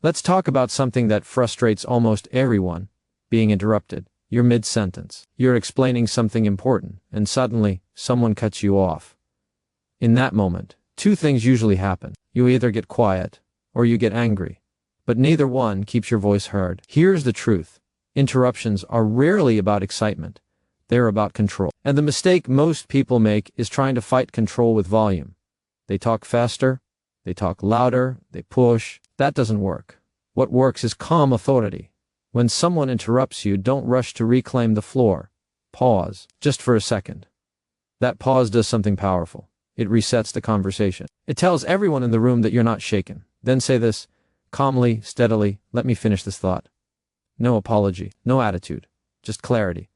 Let's talk about something that frustrates almost everyone: being interrupted. You're mid-sentence. You're explaining something important, and suddenly, someone cuts you off. In that moment, two things usually happen. You either get quiet, or you get angry. But neither one keeps your voice heard. Here's the truth: interruptions are rarely about excitement. They're about control. And the mistake most people make is trying to fight control with volume. They talk faster, they talk louder, they push. That doesn't work. What works is calm authority. When someone interrupts you, don't rush to reclaim the floor. Pause, just for a second. That pause does something powerful. It resets the conversation. It tells everyone in the room that you're not shaken. Then say this, calmly, steadily: let me finish this thought. No apology, no attitude, just clarity.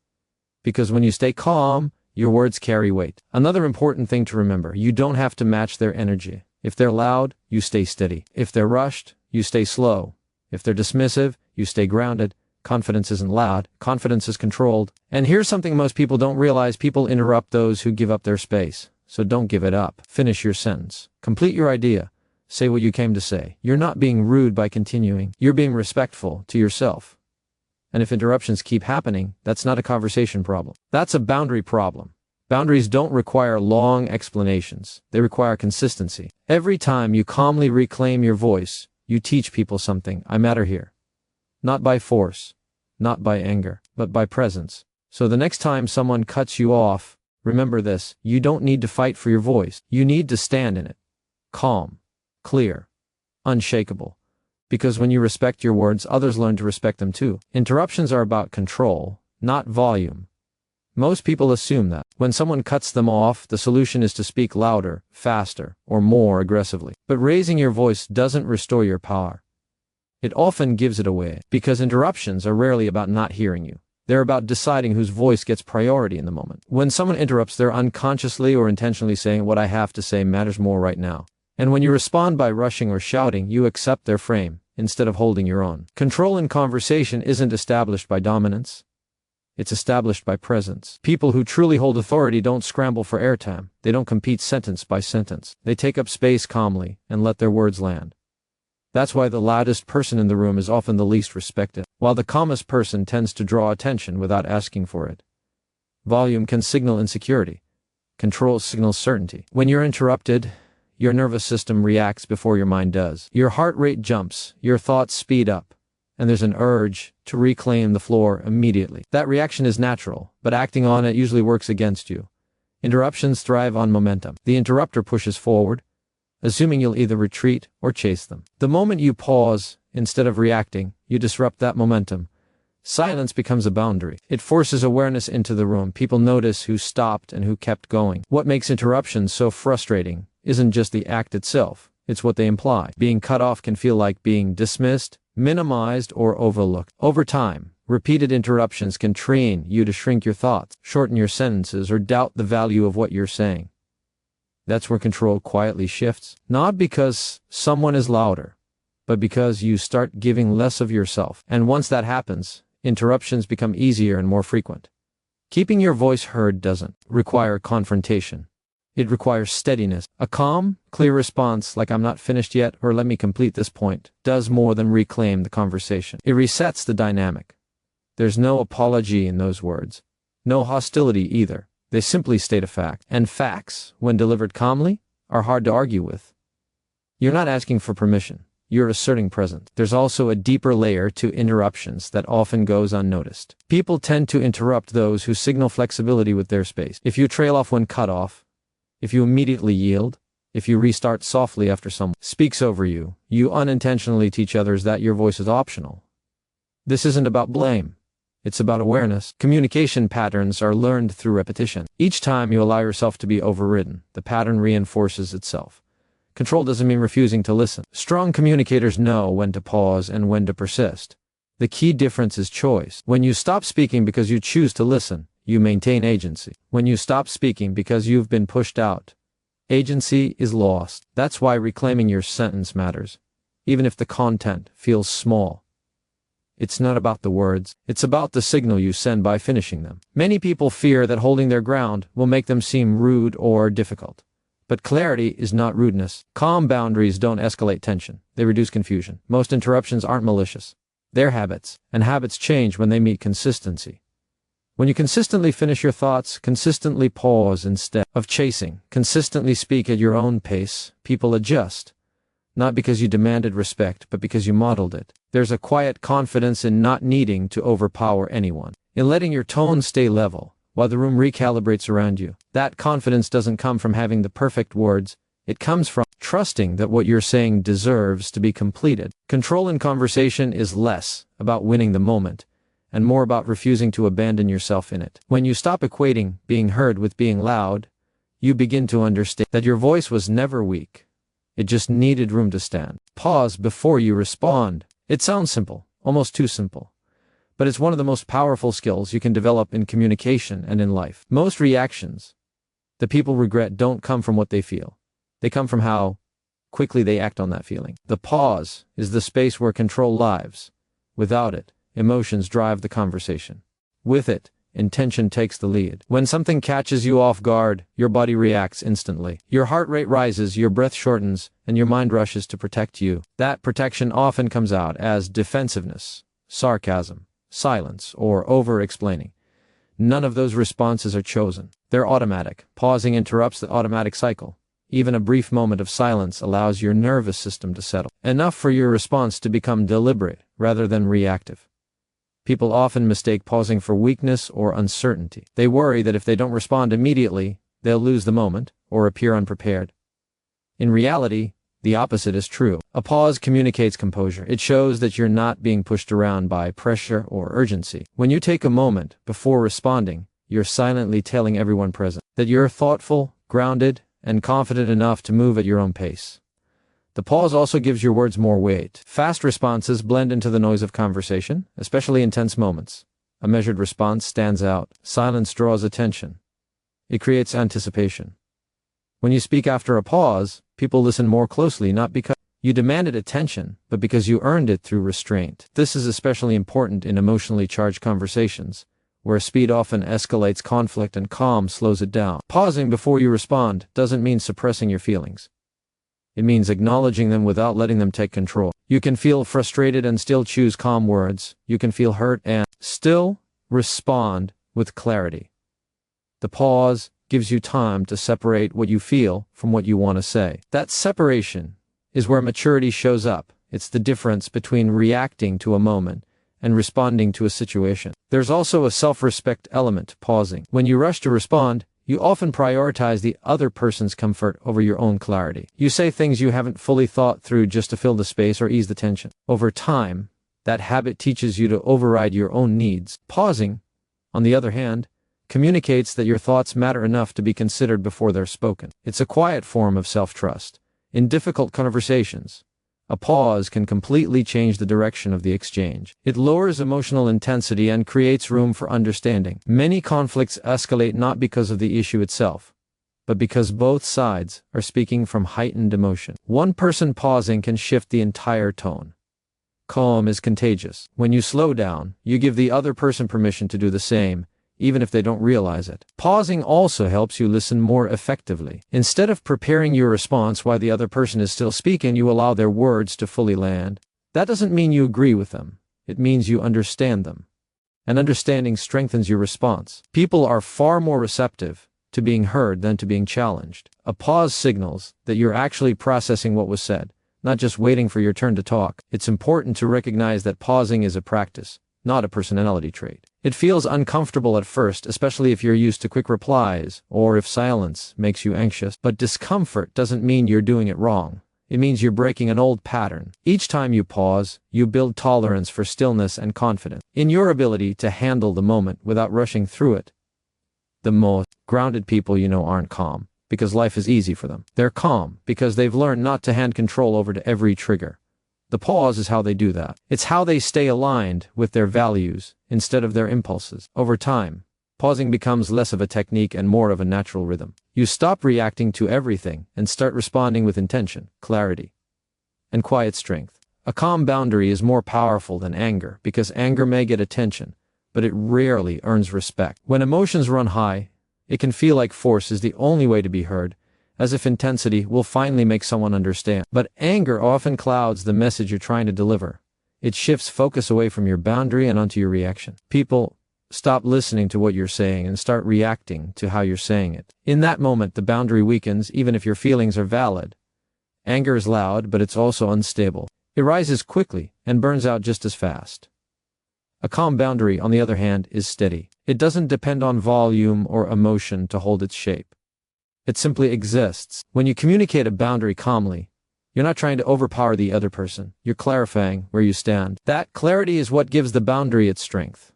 Because when you stay calm, your words carry weight. Another important thing to remember: you don't have to match their energy. If they're loud, you stay steady. If they're rushed, you stay slow. If they're dismissive, you stay grounded. Confidence isn't loud, confidence is controlled. And here's something most people don't realize: people interrupt those who give up their space. So don't give it up. Finish your sentence. Complete your idea. Say what you came to say. You're not being rude by continuing. You're being respectful to yourself. And if interruptions keep happening, that's not a conversation problem. That's a boundary problem. Boundaries don't require long explanations. They require consistency. Every time you calmly reclaim your voice, you teach people something: I matter here. Not by force, not by anger, but by presence. So the next time someone cuts you off, remember this: you don't need to fight for your voice. You need to stand in it. Calm, clear, unshakable. Because when you respect your words, others learn to respect them too. Interruptions are about control, not volume. Most people assume that when someone cuts them off, the solution is to speak louder, faster, or more aggressively. But raising your voice doesn't restore your power. It often gives it away. Because interruptions are rarely about not hearing you. They're about deciding whose voice gets priority in the moment. When someone interrupts, they're unconsciously or intentionally saying, what I have to say matters more right now. And when you respond by rushing or shouting, you accept their frame instead of holding your own. Control in conversation isn't established by dominance. It's established by presence. People who truly hold authority don't scramble for airtime. They don't compete sentence by sentence. They take up space calmly and let their words land. That's why the loudest person in the room is often the least respected, while the calmest person tends to draw attention without asking for it. Volume can signal insecurity. Control signals certainty. When you're interrupted, your nervous system reacts before your mind does. Your heart rate jumps, your thoughts speed up, and there's an urge to reclaim the floor immediately. That reaction is natural, but acting on it usually works against you. Interruptions thrive on momentum. The interrupter pushes forward, assuming you'll either retreat or chase them. The moment you pause, instead of reacting, you disrupt that momentum. Silence becomes a boundary. It forces awareness into the room. People notice who stopped and who kept going. What makes interruptions so frustrating isn't just the act itself, it's what they imply. Being cut off can feel like being dismissed, minimized, or overlooked. Over time, repeated interruptions can train you to shrink your thoughts, shorten your sentences, or doubt the value of what you're saying. That's where control quietly shifts, not because someone is louder, but because you start giving less of yourself. And once that happens, interruptions become easier and more frequent. Keeping your voice heard doesn't require confrontation. It requires steadiness. A calm, clear response like "I'm not finished yet" or "let me complete this point" does more than reclaim the conversation. It resets the dynamic. There's no apology in those words. No hostility either. They simply state a fact. And facts, when delivered calmly, are hard to argue with. You're not asking for permission. You're asserting presence. There's also a deeper layer to interruptions that often goes unnoticed. People tend to interrupt those who signal flexibility with their space. If you trail off when cut off, if you immediately yield, if you restart softly after someone speaks over you, you unintentionally teach others that your voice is optional. This isn't about blame. It's about awareness. Communication patterns are learned through repetition. Each time you allow yourself to be overridden, the pattern reinforces itself. Control doesn't mean refusing to listen. Strong communicators know when to pause and when to persist. The key difference is choice. When you stop speaking because you choose to listen, you maintain agency. When you stop speaking because you've been pushed out, agency is lost. That's why reclaiming your sentence matters, even if the content feels small. It's not about the words, it's about the signal you send by finishing them. Many people fear that holding their ground will make them seem rude or difficult. But clarity is not rudeness. Calm boundaries don't escalate tension. They reduce confusion. Most interruptions aren't malicious. They're habits, and habits change when they meet consistency. When you consistently finish your thoughts, consistently pause instead of chasing, consistently speak at your own pace, people adjust. Not because you demanded respect, but because you modeled it. There's a quiet confidence in not needing to overpower anyone, in letting your tone stay level while the room recalibrates around you. That confidence doesn't come from having the perfect words. It comes from trusting that what you're saying deserves to be completed. Control in conversation is less about winning the moment and more about refusing to abandon yourself in it. When you stop equating being heard with being loud, you begin to understand that your voice was never weak. It just needed room to stand. Pause before you respond. It sounds simple, almost too simple. But it's one of the most powerful skills you can develop in communication and in life. Most reactions that people regret don't come from what they feel. They come from how quickly they act on that feeling. The pause is the space where control lives. Without it, emotions drive the conversation. With it, intention takes the lead. When something catches you off guard, your body reacts instantly. Your heart rate rises, your breath shortens, and your mind rushes to protect you. That protection often comes out as defensiveness, sarcasm, silence, or over-explaining. None of those responses are chosen. They're automatic. Pausing interrupts the automatic cycle. Even a brief moment of silence allows your nervous system to settle. Enough for your response to become deliberate rather than reactive. People often mistake pausing for weakness or uncertainty. They worry that if they don't respond immediately, they'll lose the moment or appear unprepared. In reality, the opposite is true. A pause communicates composure. It shows that you're not being pushed around by pressure or urgency. When you take a moment before responding, you're silently telling everyone present that you're thoughtful, grounded, and confident enough to move at your own pace. The pause also gives your words more weight. Fast responses blend into the noise of conversation, especially in tense moments. A measured response stands out. Silence draws attention. It creates anticipation. When you speak after a pause, people listen more closely, not because you demanded attention, but because you earned it through restraint. This is especially important in emotionally charged conversations, where speed often escalates conflict and calm slows it down. Pausing before you respond doesn't mean suppressing your feelings. It means acknowledging them without letting them take control. You can feel frustrated and still choose calm words. You can feel hurt and still respond with clarity. The pause gives you time to separate what you feel from what you want to say. That separation is where maturity shows up. It's the difference between reacting to a moment and responding to a situation. There's also a self-respect element to pausing. When you rush to respond, you often prioritize the other person's comfort over your own clarity. You say things you haven't fully thought through just to fill the space or ease the tension. Over time, that habit teaches you to override your own needs. Pausing, on the other hand, communicates that your thoughts matter enough to be considered before they're spoken. It's a quiet form of self-trust. In difficult conversations, a pause can completely change the direction of the exchange. It lowers emotional intensity and creates room for understanding. Many conflicts escalate not because of the issue itself, but because both sides are speaking from heightened emotion. One person pausing can shift the entire tone. Calm is contagious. When you slow down, you give the other person permission to do the same, even if they don't realize it. Pausing also helps you listen more effectively. Instead of preparing your response while the other person is still speaking, you allow their words to fully land. That doesn't mean you agree with them. It means you understand them. And understanding strengthens your response. People are far more receptive to being heard than to being challenged. A pause signals that you're actually processing what was said, not just waiting for your turn to talk. It's important to recognize that pausing is a practice, not a personality trait. It feels uncomfortable at first, especially if you're used to quick replies or if silence makes you anxious. But discomfort doesn't mean you're doing it wrong. It means you're breaking an old pattern. Each time you pause, you build tolerance for stillness and confidence in your ability to handle the moment without rushing through it. The most grounded people you know aren't calm because life is easy for them. They're calm because they've learned not to hand control over to every trigger. The pause is how they do that. It's how they stay aligned with their values instead of their impulses. Over time, pausing becomes less of a technique and more of a natural rhythm. You stop reacting to everything and start responding with intention, clarity, and quiet strength. A calm boundary is more powerful than anger because anger may get attention, but it rarely earns respect. When emotions run high, it can feel like force is the only way to be heard, as if intensity will finally make someone understand. But anger often clouds the message you're trying to deliver. It shifts focus away from your boundary and onto your reaction. People stop listening to what you're saying and start reacting to how you're saying it. In that moment, the boundary weakens even if your feelings are valid. Anger is loud, but it's also unstable. It rises quickly and burns out just as fast. A calm boundary, on the other hand, is steady. It doesn't depend on volume or emotion to hold its shape. It simply exists. When you communicate a boundary calmly, you're not trying to overpower the other person. You're clarifying where you stand. That clarity is what gives the boundary its strength.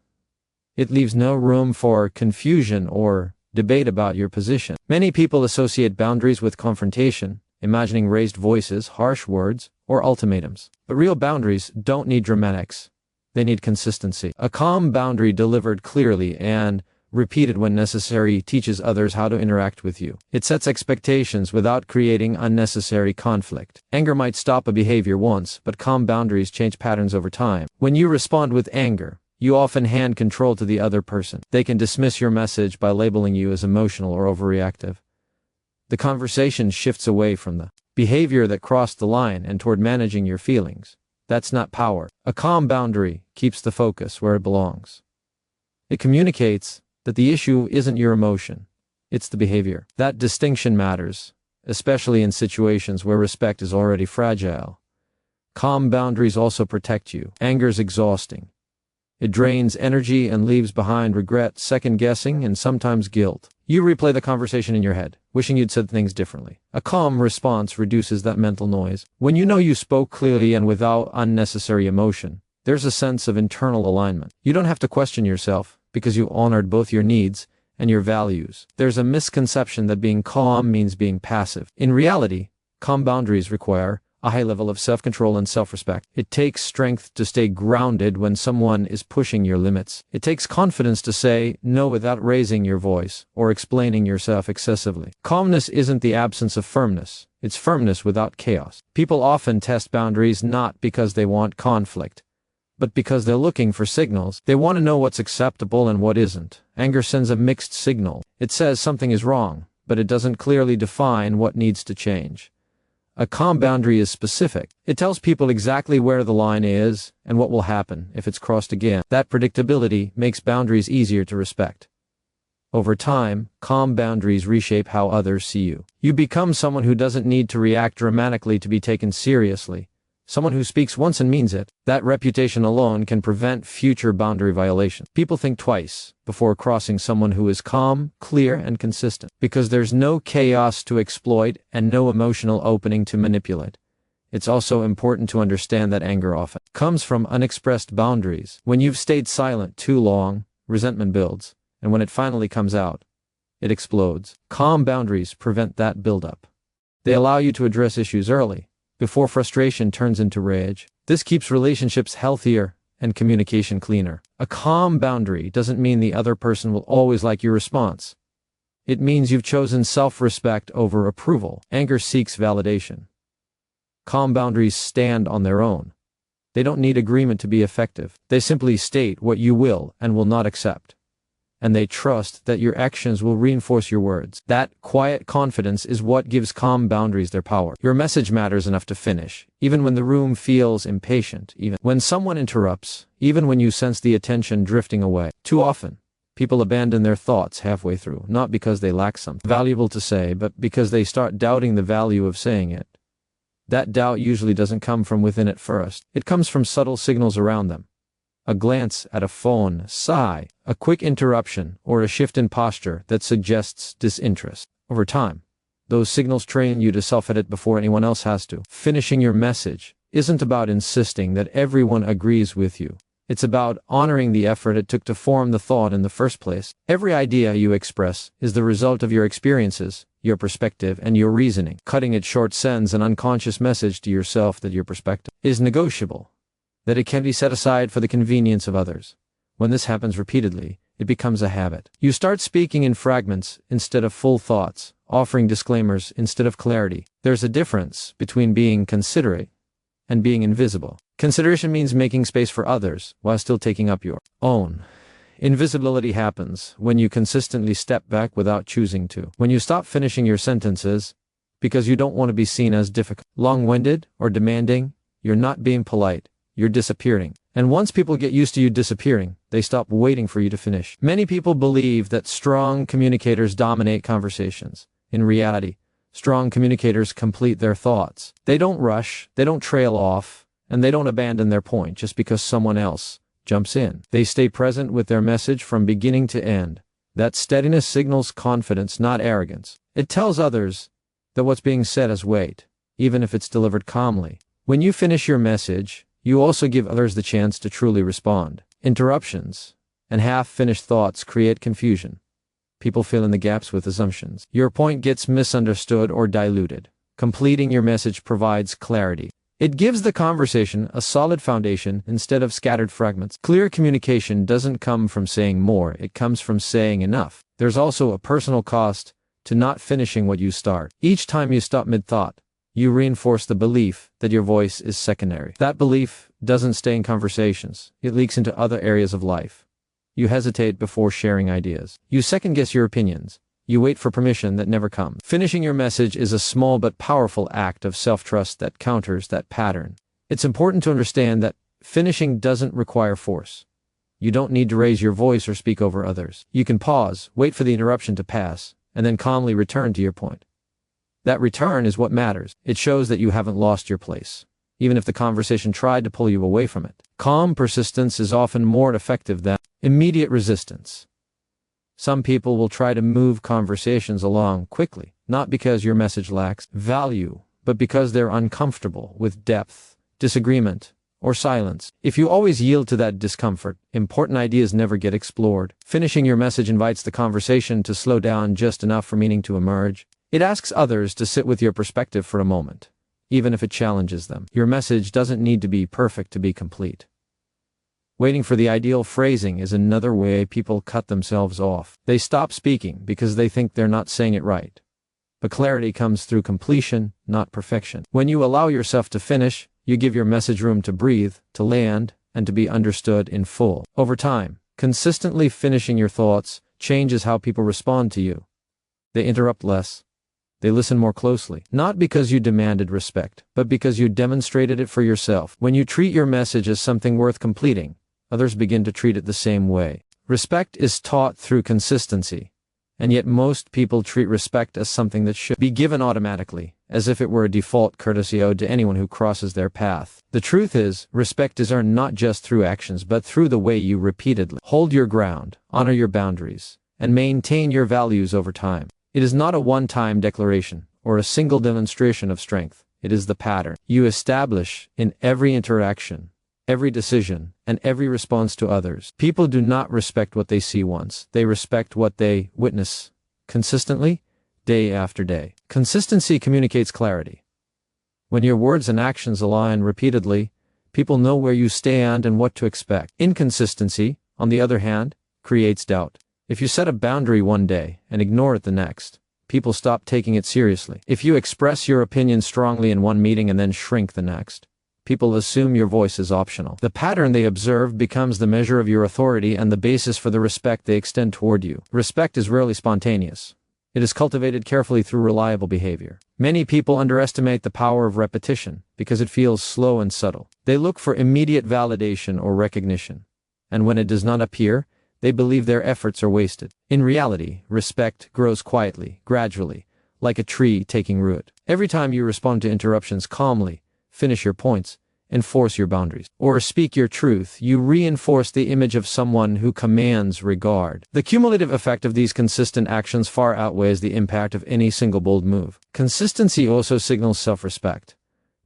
It leaves no room for confusion or debate about your position. Many people associate boundaries with confrontation, imagining raised voices, harsh words, or ultimatums. But real boundaries don't need dramatics. They need consistency. A calm boundary delivered clearly and repeated when necessary teaches others how to interact with you. It sets expectations without creating unnecessary conflict. Anger might stop a behavior once, but calm boundaries change patterns over time. When you respond with anger, you often hand control to the other person. They can dismiss your message by labeling you as emotional or overreactive. The conversation shifts away from the behavior that crossed the line and toward managing your feelings. That's not power. A calm boundary keeps the focus where it belongs. It communicates that the issue isn't your emotion, it's the behavior. That distinction matters, especially in situations where respect is already fragile. Calm boundaries also protect you. Anger is exhausting. It drains energy and leaves behind regret, second-guessing, and sometimes guilt. You replay the conversation in your head, wishing you'd said things differently. A calm response reduces that mental noise. When you know you spoke clearly and without unnecessary emotion, there's a sense of internal alignment. You don't have to question yourself because you honored both your needs and your values. There's a misconception that being calm means being passive. In reality, calm boundaries require a high level of self-control and self-respect. It takes strength to stay grounded when someone is pushing your limits. It takes confidence to say no without raising your voice or explaining yourself excessively. Calmness isn't the absence of firmness. It's firmness without chaos. People often test boundaries not because they want conflict, but because they're looking for signals. They want to know what's acceptable and what isn't. Anger sends a mixed signal. It says something is wrong, but it doesn't clearly define what needs to change. A calm boundary is specific. It tells people exactly where the line is and what will happen if it's crossed again. That predictability makes boundaries easier to respect. Over time, calm boundaries reshape how others see you. You become someone who doesn't need to react dramatically to be taken seriously. Someone who speaks once and means it. That reputation alone can prevent future boundary violations. People think twice before crossing someone who is calm, clear, and consistent, because there's no chaos to exploit and no emotional opening to manipulate. It's also important to understand that anger often comes from unexpressed boundaries. When you've stayed silent too long, resentment builds, and when it finally comes out, it explodes. Calm boundaries prevent that buildup. They allow you to address issues early, before frustration turns into rage. This keeps relationships healthier and communication cleaner. A calm boundary doesn't mean the other person will always like your response. It means you've chosen self-respect over approval. Anger seeks validation. Calm boundaries stand on their own. They don't need agreement to be effective. They simply state what you will and will not accept. And they trust that your actions will reinforce your words. That quiet confidence is what gives calm boundaries their power. Your message matters enough to finish, even when the room feels impatient, even when someone interrupts, even when you sense the attention drifting away. Too often, people abandon their thoughts halfway through, not because they lack something valuable to say, but because they start doubting the value of saying it. That doubt usually doesn't come from within at first. It comes from subtle signals around them. A glance at a phone, sigh, a quick interruption, or a shift in posture that suggests disinterest. Over time, those signals train you to self-edit before anyone else has to. Finishing your message isn't about insisting that everyone agrees with you. It's about honoring the effort it took to form the thought in the first place. Every idea you express is the result of your experiences, your perspective, and your reasoning. Cutting it short sends an unconscious message to yourself that your perspective is negotiable, that it can be set aside for the convenience of others. When this happens repeatedly, it becomes a habit. You start speaking in fragments instead of full thoughts, offering disclaimers instead of clarity. There's a difference between being considerate and being invisible. Consideration means making space for others while still taking up your own. Invisibility happens when you consistently step back without choosing to. When you stop finishing your sentences, because you don't want to be seen as difficult, long-winded, or demanding. You're not being polite. You're disappearing. And once people get used to you disappearing, they stop waiting for you to finish. Many people believe that strong communicators dominate conversations. In reality, strong communicators complete their thoughts. They don't rush, they don't trail off, and they don't abandon their point just because someone else jumps in. They stay present with their message from beginning to end. That steadiness signals confidence, not arrogance. It tells others that what's being said has weight, even if it's delivered calmly. When you finish your message, you also give others the chance to truly respond. Interruptions and half-finished thoughts create confusion. People fill in the gaps with assumptions. Your point gets misunderstood or diluted. Completing your message provides clarity. It gives the conversation a solid foundation instead of scattered fragments. Clear communication doesn't come from saying more, it comes from saying enough. There's also a personal cost to not finishing what you start. Each time you stop mid-thought, you reinforce the belief that your voice is secondary. That belief doesn't stay in conversations. It leaks into other areas of life. You hesitate before sharing ideas. You second-guess your opinions. You wait for permission that never comes. Finishing your message is a small but powerful act of self-trust that counters that pattern. It's important to understand that finishing doesn't require force. You don't need to raise your voice or speak over others. You can pause, wait for the interruption to pass, and then calmly return to your point. That return is what matters. It shows that you haven't lost your place, even if the conversation tried to pull you away from it. Calm persistence is often more effective than immediate resistance. Some people will try to move conversations along quickly, not because your message lacks value, but because they're uncomfortable with depth, disagreement, or silence. If you always yield to that discomfort, important ideas never get explored. Finishing your message invites the conversation to slow down just enough for meaning to emerge. It asks others to sit with your perspective for a moment, even if it challenges them. Your message doesn't need to be perfect to be complete. Waiting for the ideal phrasing is another way people cut themselves off. They stop speaking because they think they're not saying it right. But clarity comes through completion, not perfection. When you allow yourself to finish, you give your message room to breathe, to land, and to be understood in full. Over time, consistently finishing your thoughts changes how people respond to you. They interrupt less. They listen more closely, not because you demanded respect, but because you demonstrated it for yourself. When you treat your message as something worth completing, others begin to treat it the same way. Respect is taught through consistency, and yet most people treat respect as something that should be given automatically, as if it were a default courtesy owed to anyone who crosses their path. The truth is, respect is earned not just through actions but through the way you repeatedly hold your ground, honor your boundaries, and maintain your values over time. It is not a one-time declaration or a single demonstration of strength. It is the pattern you establish in every interaction, every decision, and every response to others. People do not respect what they see once. They respect what they witness consistently, day after day. Consistency communicates clarity. When your words and actions align repeatedly, people know where you stand and what to expect. Inconsistency, on the other hand, creates doubt. If you set a boundary one day and ignore it the next, people stop taking it seriously. If you express your opinion strongly in one meeting and then shrink the next, people assume your voice is optional. The pattern they observe becomes the measure of your authority and the basis for the respect they extend toward you. Respect is rarely spontaneous. It is cultivated carefully through reliable behavior. Many people underestimate the power of repetition because it feels slow and subtle. They look for immediate validation or recognition, and when it does not appear, they believe their efforts are wasted. In reality, respect grows quietly, gradually, like a tree taking root. Every time you respond to interruptions calmly, finish your points, enforce your boundaries, or speak your truth, you reinforce the image of someone who commands regard. The cumulative effect of these consistent actions far outweighs the impact of any single bold move. Consistency also signals self-respect.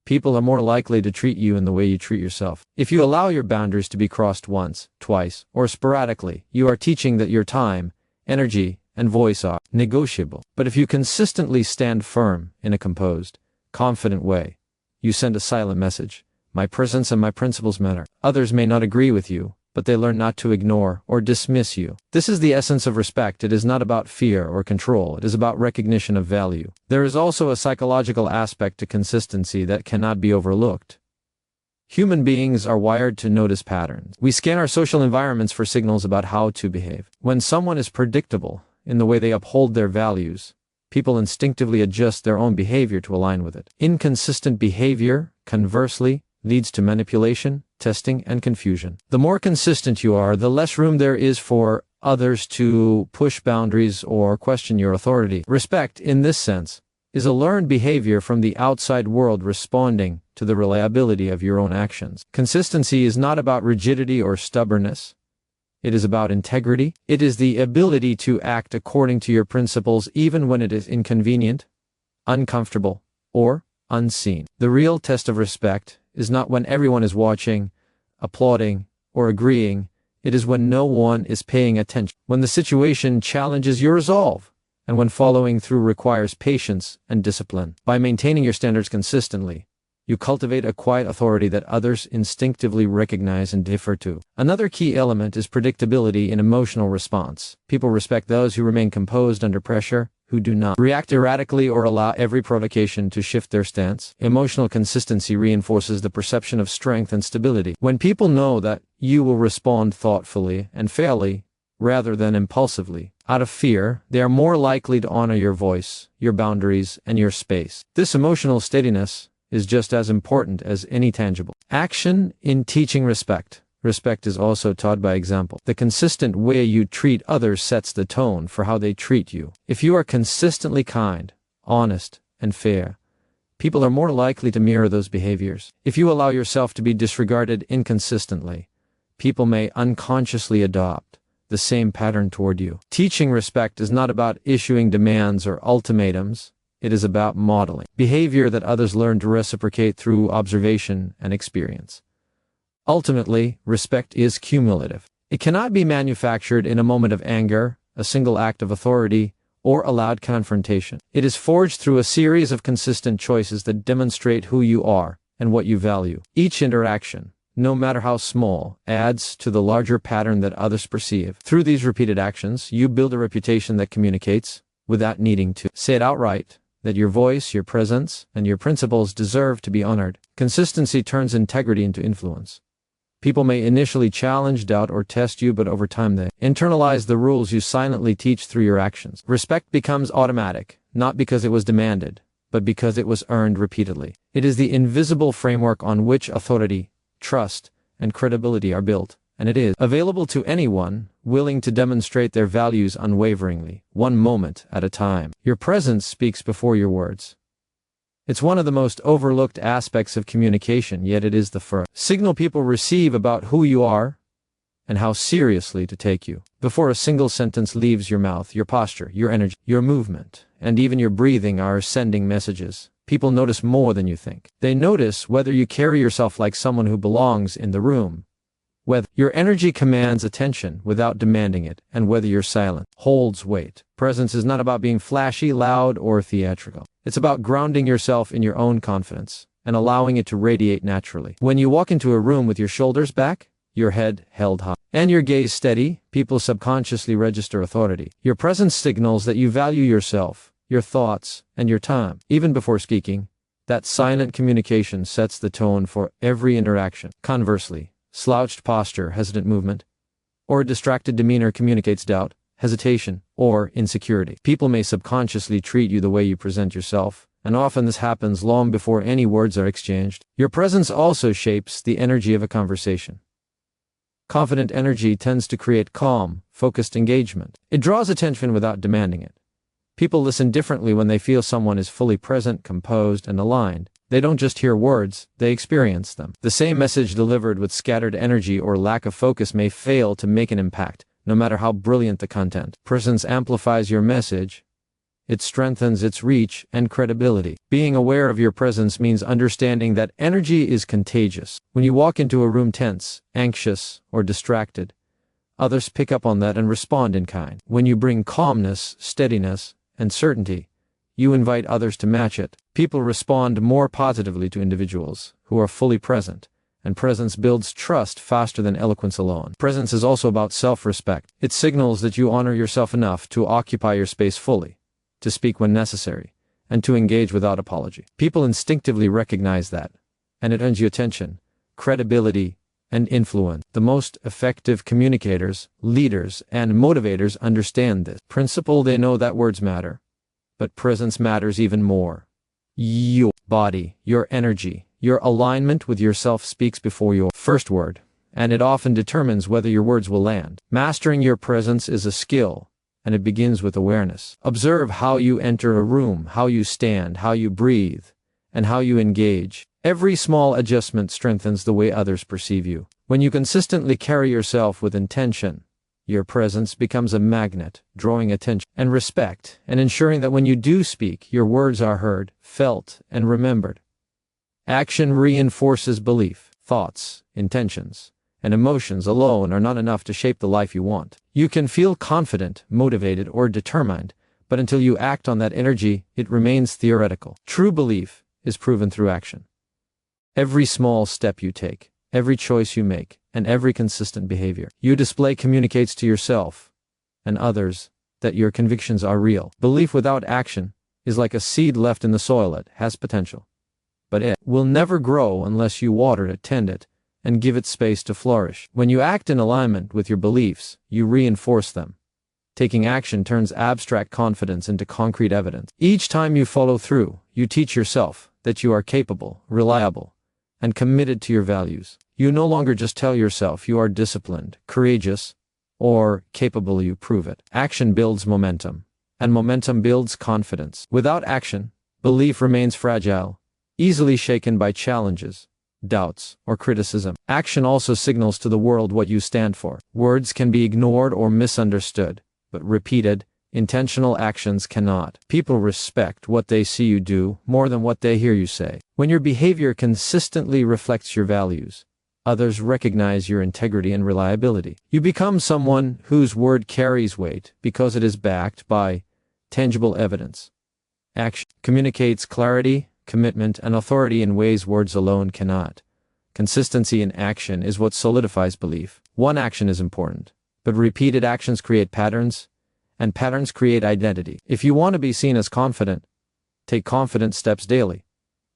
People are more likely to treat you in the way you treat yourself. If you allow your boundaries to be crossed once, twice, or sporadically, you are teaching that your time, energy, and voice are negotiable. But if you consistently stand firm in a composed, confident way, you send a silent message. My presence and my principles matter. Others may not agree with you, but they learn not to ignore or dismiss you. This is the essence of respect. It is not about fear or control. It is about recognition of value. There is also a psychological aspect to consistency that cannot be overlooked. Human beings are wired to notice patterns. We scan our social environments for signals about how to behave. When someone is predictable in the way they uphold their values, people instinctively adjust their own behavior to align with it. Inconsistent behavior, conversely, leads to manipulation, testing, and confusion. The more consistent you are, the less room there is for others to push boundaries or question your authority. Respect, in this sense, is a learned behavior from the outside world responding to the reliability of your own actions. Consistency is not about rigidity or stubbornness. It is about integrity. It is the ability to act according to your principles even when it is inconvenient, uncomfortable, or unseen. The real test of respect is not when everyone is watching, applauding, or agreeing. It is when no one is paying attention, when the situation challenges your resolve, and when following through requires patience and discipline. By maintaining your standards consistently, you cultivate a quiet authority that others instinctively recognize and defer to. Another key element is predictability in emotional response. People respect those who remain composed under pressure, who do not react erratically or allow every provocation to shift their stance. Emotional consistency reinforces the perception of strength and stability. When people know that you will respond thoughtfully and fairly, rather than impulsively, out of fear, they are more likely to honor your voice, your boundaries, and your space. This emotional steadiness is just as important as any tangible action in teaching respect. Respect is also taught by example. The consistent way you treat others sets the tone for how they treat you. If you are consistently kind, honest, and fair, people are more likely to mirror those behaviors. If you allow yourself to be disregarded inconsistently, people may unconsciously adopt the same pattern toward you. Teaching respect is not about issuing demands or ultimatums. It is about modeling behavior that others learn to reciprocate through observation and experience. Ultimately, respect is cumulative. It cannot be manufactured in a moment of anger, a single act of authority, or a loud confrontation. It is forged through a series of consistent choices that demonstrate who you are and what you value. Each interaction, no matter how small, adds to the larger pattern that others perceive. Through these repeated actions, you build a reputation that communicates, without needing to say it outright, that your voice, your presence, and your principles deserve to be honored. Consistency turns integrity into influence. People may initially challenge, doubt, or test you, but over time they internalize the rules you silently teach through your actions. Respect becomes automatic, not because it was demanded, but because it was earned repeatedly. It is the invisible framework on which authority, trust, and credibility are built, and it is available to anyone willing to demonstrate their values unwaveringly, one moment at a time. Your presence speaks before your words. It's one of the most overlooked aspects of communication, yet it is the first signal people receive about who you are and how seriously to take you. Before a single sentence leaves your mouth, your posture, your energy, your movement, and even your breathing are sending messages. People notice more than you think. They notice whether you carry yourself like someone who belongs in the room, whether your energy commands attention without demanding it, and whether your silence holds weight. Presence is not about being flashy, loud, or theatrical. It's about grounding yourself in your own confidence and allowing it to radiate naturally. When you walk into a room with your shoulders back, your head held high, and your gaze steady, people subconsciously register authority. Your presence signals that you value yourself, your thoughts, and your time. Even before speaking, that silent communication sets the tone for every interaction. Conversely, slouched posture, hesitant movement, or a distracted demeanor communicates doubt, hesitation, or insecurity. People may subconsciously treat you the way you present yourself, and often this happens long before any words are exchanged. Your presence also shapes the energy of a conversation. Confident energy tends to create calm, focused engagement. It draws attention without demanding it. People listen differently when they feel someone is fully present, composed, and aligned. They don't just hear words, they experience them. The same message delivered with scattered energy or lack of focus may fail to make an impact, no matter how brilliant the content. Presence amplifies your message. It strengthens its reach and credibility. Being aware of your presence means understanding that energy is contagious. When you walk into a room tense, anxious, or distracted, others pick up on that and respond in kind. When you bring calmness, steadiness, and certainty, you invite others to match it. People respond more positively to individuals who are fully present, and presence builds trust faster than eloquence alone. Presence is also about self-respect. It signals that you honor yourself enough to occupy your space fully, to speak when necessary, and to engage without apology. People instinctively recognize that, and it earns you attention, credibility, and influence. The most effective communicators, leaders, and motivators understand this principle. They know that words matter, but presence matters even more. Your body, your energy, your alignment with yourself speaks before your first word, and it often determines whether your words will land. Mastering your presence is a skill, and it begins with awareness. Observe how you enter a room, how you stand, how you breathe, and how you engage. Every small adjustment strengthens the way others perceive you. When you consistently carry yourself with intention, your presence becomes a magnet, drawing attention and respect, and ensuring that when you do speak, your words are heard, felt, and remembered. Action reinforces belief. Thoughts, intentions, and emotions alone are not enough to shape the life you want. You can feel confident, motivated, or determined, but until you act on that energy, it remains theoretical. True belief is proven through action. Every small step you take, every choice you make, and every consistent behavior you display communicates to yourself and others that your convictions are real. Belief without action is like a seed left in the soil. It has potential, but it will never grow unless you water it, tend it, and give it space to flourish. When you act in alignment with your beliefs, you reinforce them. Taking action turns abstract confidence into concrete evidence. Each time you follow through, you teach yourself that you are capable, reliable, and committed to your values. You no longer just tell yourself you are disciplined, courageous, or capable. You prove it. Action builds momentum, and momentum builds confidence. Without action, belief remains fragile, easily shaken by challenges, doubts, or criticism. Action also signals to the world what you stand for. Words can be ignored or misunderstood, but repeated, intentional actions cannot. People respect what they see you do more than what they hear you say. When your behavior consistently reflects your values, others recognize your integrity and reliability. You become someone whose word carries weight because it is backed by tangible evidence. Action communicates clarity, commitment, and authority in ways words alone cannot. Consistency in action is what solidifies belief. One action is important, but repeated actions create patterns, and patterns create identity. If you want to be seen as confident, take confident steps daily,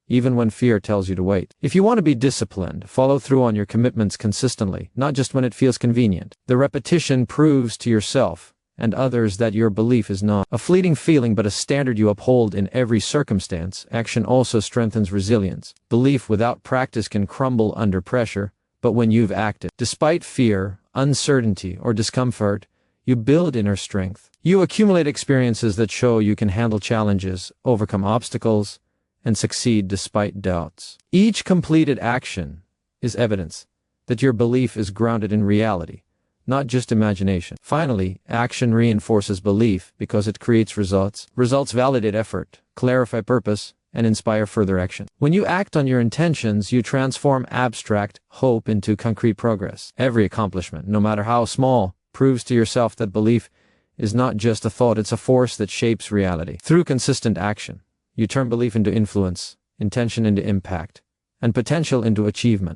even when fear tells you to wait. If you want to be disciplined, follow through on your commitments consistently, not just when it feels convenient. The repetition proves to yourself and others that your belief is not a fleeting feeling but a standard you uphold in every circumstance. Action also strengthens resilience. Belief without practice can crumble under pressure, but when you've acted, despite fear, uncertainty, or discomfort, you build inner strength. You accumulate experiences that show you can handle challenges, overcome obstacles, and succeed despite doubts. Each completed action is evidence that your belief is grounded in reality, not just imagination. Finally, action reinforces belief because it creates results. Results validate effort, clarify purpose, and inspire further action. When you act on your intentions, you transform abstract hope into concrete progress. Every accomplishment, no matter how small, proves to yourself that belief is not just a thought, it's a force that shapes reality. Through consistent action, you turn belief into influence, intention into impact, and potential into achievement.